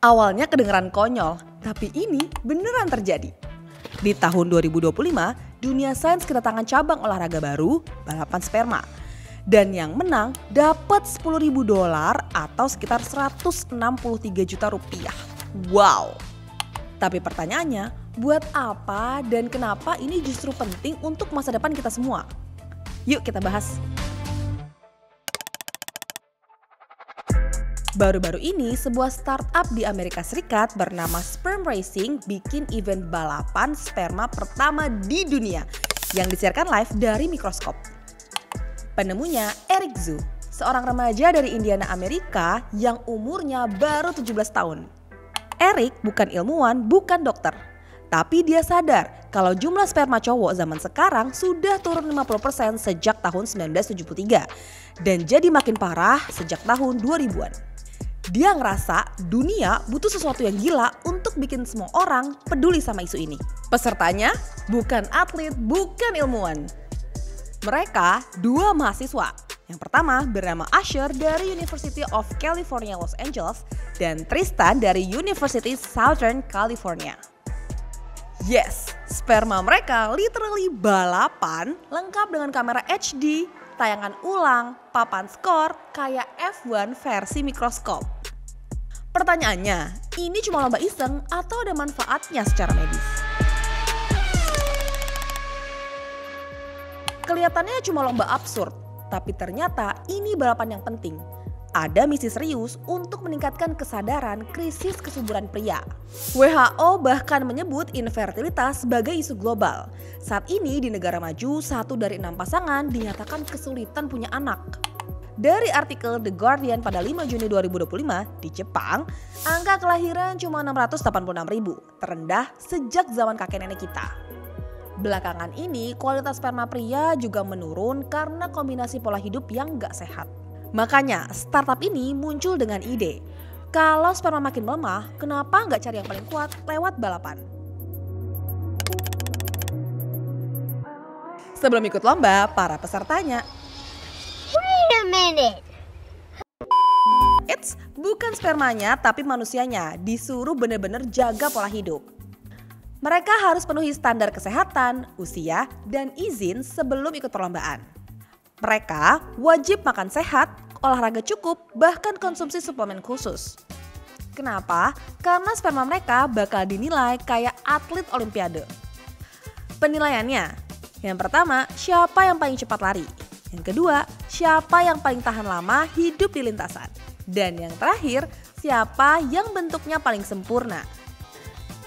Awalnya kedengeran konyol, tapi ini beneran terjadi. Di tahun 2025, dunia sains kedatangan cabang olahraga baru, balapan sperma. Dan yang menang dapat $10.000 atau sekitar 163 juta rupiah. Wow! Tapi pertanyaannya, buat apa dan kenapa ini justru penting untuk masa depan kita semua? Yuk kita bahas. Baru-baru ini, sebuah startup di Amerika Serikat bernama Sperm Racing bikin event balapan sperma pertama di dunia yang disiarkan live dari mikroskop. Penemunya Eric Zhu, seorang remaja dari Indiana, Amerika yang umurnya baru 17 tahun. Eric bukan ilmuwan, bukan dokter. Tapi dia sadar kalau jumlah sperma cowok zaman sekarang sudah turun 50% sejak tahun 1973 dan jadi makin parah sejak tahun 2000-an. Dia ngerasa dunia butuh sesuatu yang gila untuk bikin semua orang peduli sama isu ini. Pesertanya bukan atlet, bukan ilmuwan. Mereka dua mahasiswa. Yang pertama bernama Asher dari University of California, Los Angeles dan Tristan dari University Southern California. Yes, sperma mereka literally balapan lengkap dengan kamera HD, tayangan ulang, papan skor kayak F1 versi mikroskop. Pertanyaannya, ini cuma lomba iseng atau ada manfaatnya secara medis? Kelihatannya cuma lomba absurd, tapi ternyata ini balapan yang penting. Ada misi serius untuk meningkatkan kesadaran krisis kesuburan pria. WHO bahkan menyebut infertilitas sebagai isu global. Saat ini di negara maju, 1 dari 6 pasangan dinyatakan kesulitan punya anak. Dari artikel The Guardian pada 5 Juni 2025, di Jepang, angka kelahiran cuma 686.000, terendah sejak zaman kakek nenek kita. Belakangan ini, kualitas sperma pria juga menurun karena kombinasi pola hidup yang gak sehat. Makanya, startup ini muncul dengan ide, kalau sperma makin melemah, kenapa nggak cari yang paling kuat lewat balapan? Sebelum ikut lomba, para pesertanya, Wait a minute. Eits, bukan spermanya tapi manusianya disuruh benar-benar jaga pola hidup. Mereka harus penuhi standar kesehatan, usia, dan izin sebelum ikut perlombaan. Mereka wajib makan sehat, olahraga cukup, bahkan konsumsi suplemen khusus. Kenapa? Karena sperma mereka bakal dinilai kayak atlet olimpiade. Penilaiannya, yang pertama, siapa yang paling cepat lari. Yang kedua, siapa yang paling tahan lama hidup di lintasan. Dan yang terakhir, siapa yang bentuknya paling sempurna.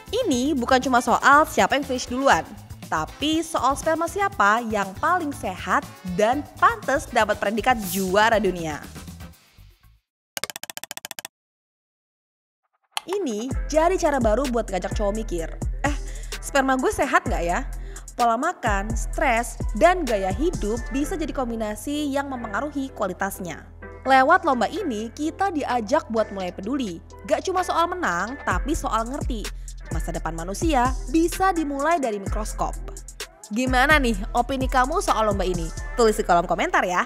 Ini bukan cuma soal siapa yang finish duluan, tapi soal sperma siapa yang paling sehat dan pantas dapat predikat juara dunia. Ini jadi cara baru buat ngajak cowok mikir, sperma gue sehat gak ya? Pola makan, stres, dan gaya hidup bisa jadi kombinasi yang mempengaruhi kualitasnya. Lewat lomba ini kita diajak buat mulai peduli. Gak cuma soal menang, tapi soal ngerti. Masa depan manusia bisa dimulai dari mikroskop. Gimana nih opini kamu soal lomba ini? Tulis di kolom komentar ya.